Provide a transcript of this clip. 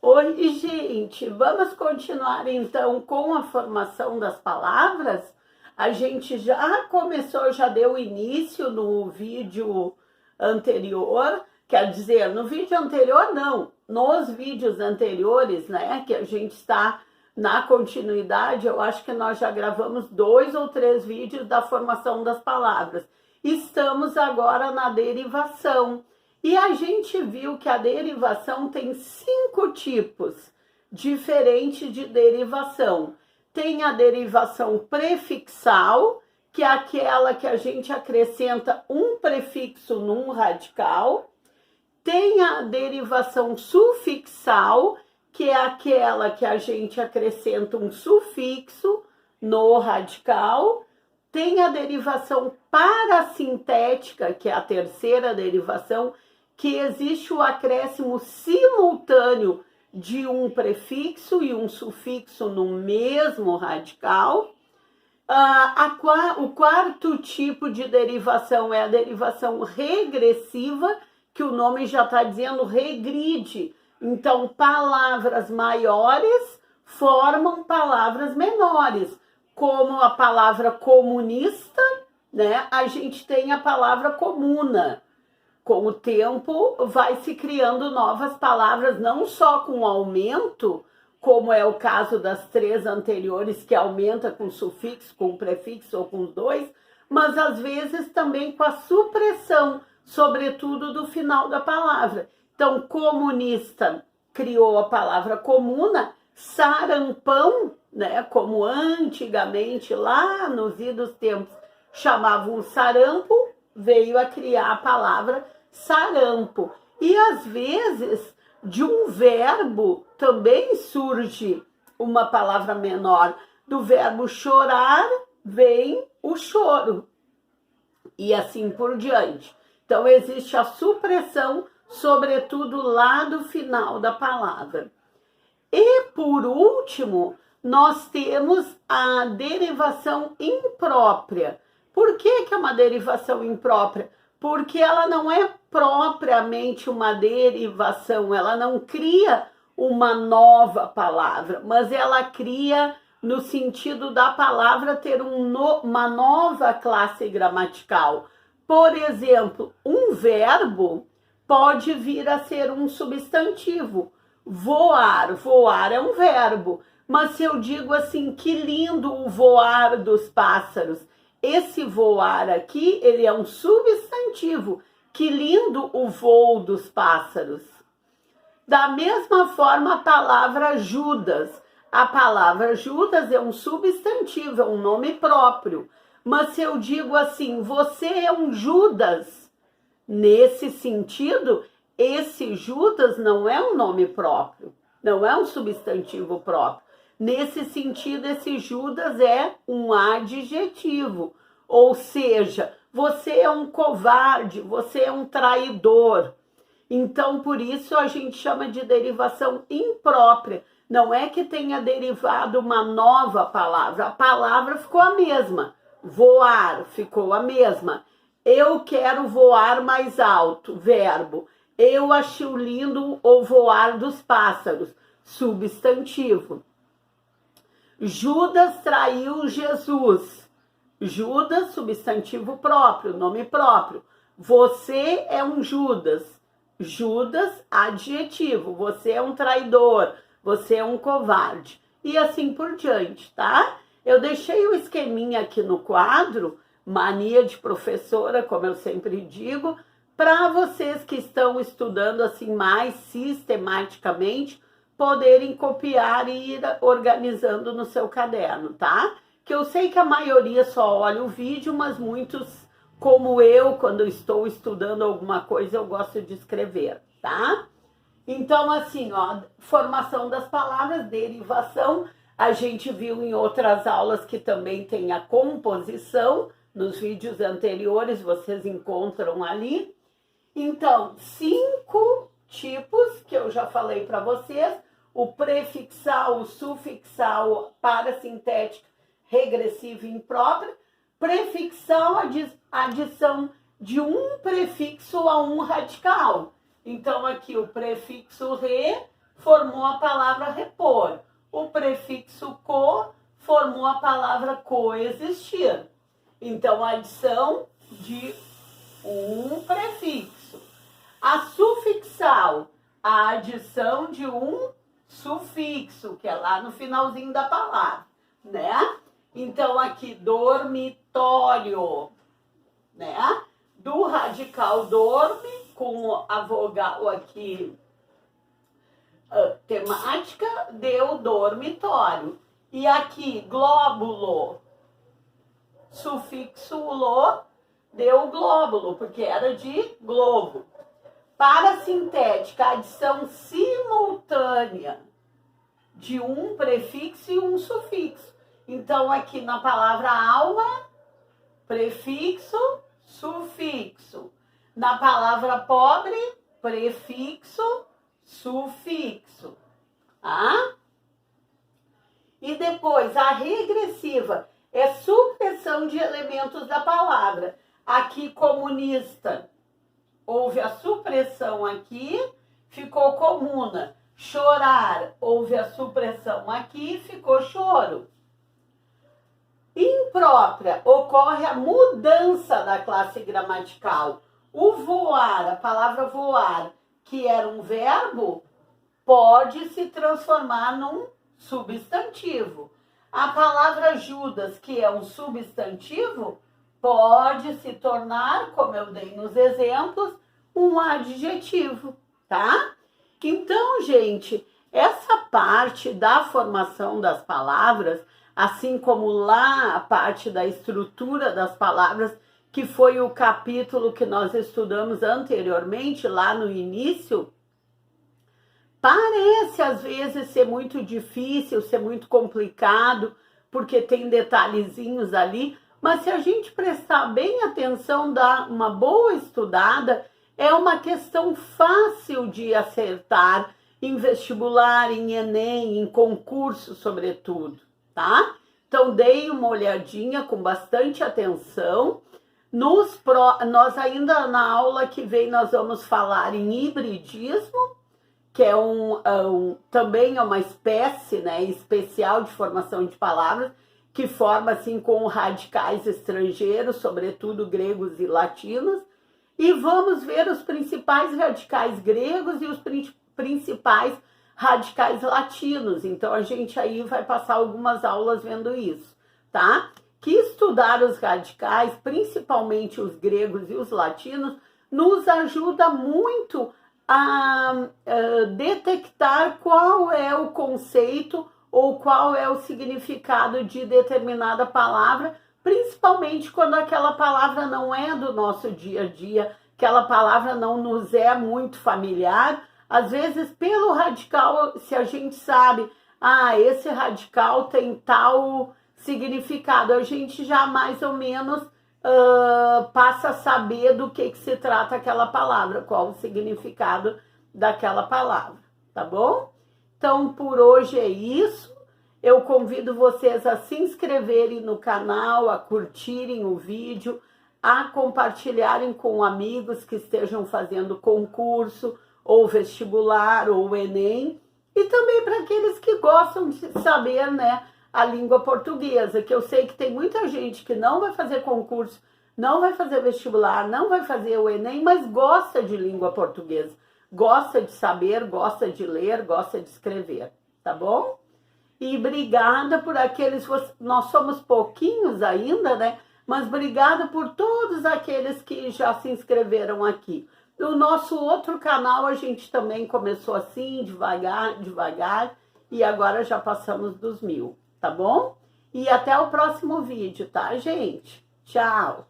Oi, gente! Vamos continuar então com a formação das palavras? A gente já começou, já deu início no vídeo anterior, quer dizer, no vídeo anterior não, nos vídeos anteriores, né, que a gente está na continuidade, eu acho que nós já gravamos 2 ou 3 vídeos da formação das palavras. Estamos agora na derivação. E a gente viu que a derivação tem 5 tipos diferentes de derivação. Tem a derivação prefixal, que é aquela que a gente acrescenta um prefixo num radical. Tem a derivação sufixal, que é aquela que a gente acrescenta um sufixo no radical. Tem a derivação parasintética, que é a terceira derivação, que existe o acréscimo simultâneo de um prefixo e um sufixo no mesmo radical. O quarto tipo de derivação é a derivação regressiva, que o nome já está dizendo regride. Então, palavras maiores formam palavras menores, como a palavra comunista, né? A gente tem a palavra comuna. Com o tempo, vai se criando novas palavras, não só com aumento, como é o caso das 3 anteriores, que aumenta com sufixo, com prefixo ou com os 2, mas às vezes também com a supressão, sobretudo do final da palavra. Então, comunista criou a palavra comuna, sarampão, né, como antigamente, lá nos idos tempos, chamavam sarampo, veio a criar a palavra sarampo. E às vezes, de um verbo também surge uma palavra menor. Do verbo chorar vem o choro. E assim por diante. Então, existe a supressão, sobretudo lá do final da palavra. E, por último, nós temos a derivação imprópria. Por que é uma derivação imprópria? Porque ela não é propriamente uma derivação, ela não cria uma nova palavra, mas ela cria no sentido da palavra ter uma nova classe gramatical. Por exemplo, um verbo pode vir a ser um substantivo. Voar, voar é um verbo, mas se eu digo assim, que lindo o voar dos pássaros, esse voar aqui, ele é um substantivo. Que lindo o voo dos pássaros. Da mesma forma, a palavra Judas. A palavra Judas é um substantivo, é um nome próprio. Mas se eu digo assim, você é um Judas, nesse sentido, esse Judas não é um nome próprio, não é um substantivo próprio. Nesse sentido, esse Judas é um adjetivo, ou seja, você é um covarde, você é um traidor. Então, por isso a gente chama de derivação imprópria. Não é que tenha derivado uma nova palavra, a palavra ficou a mesma. Voar ficou a mesma. Eu quero voar mais alto, verbo. Eu acho lindo o voar dos pássaros, substantivo. Judas traiu Jesus. Judas, substantivo próprio, nome próprio. Você é um Judas. Judas, adjetivo. Você é um traidor. Você é um covarde. E assim por diante, tá? Eu deixei o esqueminha aqui no quadro, mania de professora, como eu sempre digo, para vocês que estão estudando assim mais sistematicamente, poderem copiar e ir organizando no seu caderno, tá? Que eu sei que a maioria só olha o vídeo, mas muitos, como eu, quando eu estou estudando alguma coisa, eu gosto de escrever, tá? Então, assim, ó, formação das palavras, derivação, a gente viu em outras aulas que também tem a composição, nos vídeos anteriores vocês encontram ali. Então, 5 tipos que eu já falei para vocês, o prefixal, o sufixal, parasintética, regressiva e imprópria. Prefixal, adição de um prefixo a um radical. Então, aqui o prefixo re formou a palavra repor. O prefixo co formou a palavra coexistir. Então, a adição de um prefixo. A sufixal, a adição de um sufixo, que é lá no finalzinho da palavra, né? Então, aqui, dormitório, né? Do radical dorme, com a vogal aqui temática, deu dormitório. E aqui, glóbulo, sufixo lo, deu glóbulo, porque era de globo. Parasintética, adição simultânea de um prefixo e um sufixo. Então, aqui na palavra alma, prefixo, sufixo. Na palavra pobre, prefixo, sufixo. Tá? E depois, a regressiva é supressão de elementos da palavra. Aqui, comunista, houve a supressão aqui, ficou comuna. Chorar, houve a supressão aqui, ficou choro. Imprópria, ocorre a mudança da classe gramatical. O voar, a palavra voar, que era um verbo, pode se transformar num substantivo. A palavra Judas, que é um substantivo, pode se tornar, como eu dei nos exemplos, um adjetivo, tá? Então, gente, essa parte da formação das palavras, assim como lá a parte da estrutura das palavras, que foi o capítulo que nós estudamos anteriormente, lá no início, parece às vezes ser muito difícil, ser muito complicado, porque tem detalhezinhos ali, mas se a gente prestar bem atenção, dar uma boa estudada, é uma questão fácil de acertar em vestibular, em Enem, em concurso, sobretudo, tá? Então, dei uma olhadinha com bastante atenção. Nós ainda na aula que vem, nós vamos falar em hibridismo, que é também é uma espécie, né, especial de formação de palavras, que forma assim com radicais estrangeiros, sobretudo gregos e latinos, e vamos ver os principais radicais gregos e os principais radicais latinos. Então, a gente aí vai passar algumas aulas vendo isso, tá? Que estudar os radicais, principalmente os gregos e os latinos, nos ajuda muito a detectar qual é o conceito ou qual é o significado de determinada palavra, principalmente quando aquela palavra não é do nosso dia a dia, aquela palavra não nos é muito familiar. Às vezes, pelo radical, se a gente sabe, esse radical tem tal significado, a gente já mais ou menos passa a saber do que se trata aquela palavra, qual o significado daquela palavra, tá bom? Então, por hoje é isso. Eu convido vocês a se inscreverem no canal, a curtirem o vídeo, a compartilharem com amigos que estejam fazendo concurso, ou vestibular, ou Enem, e também para aqueles que gostam de saber, né, a língua portuguesa, que eu sei que tem muita gente que não vai fazer concurso, não vai fazer vestibular, não vai fazer o Enem, mas gosta de língua portuguesa, gosta de saber, gosta de ler, gosta de escrever, tá bom? E obrigada por aqueles, nós somos pouquinhos ainda, né? Mas obrigada por todos aqueles que já se inscreveram aqui. No nosso outro canal a gente também começou assim, devagar, e agora já passamos dos 1000, tá bom? E até o próximo vídeo, tá, gente? Tchau!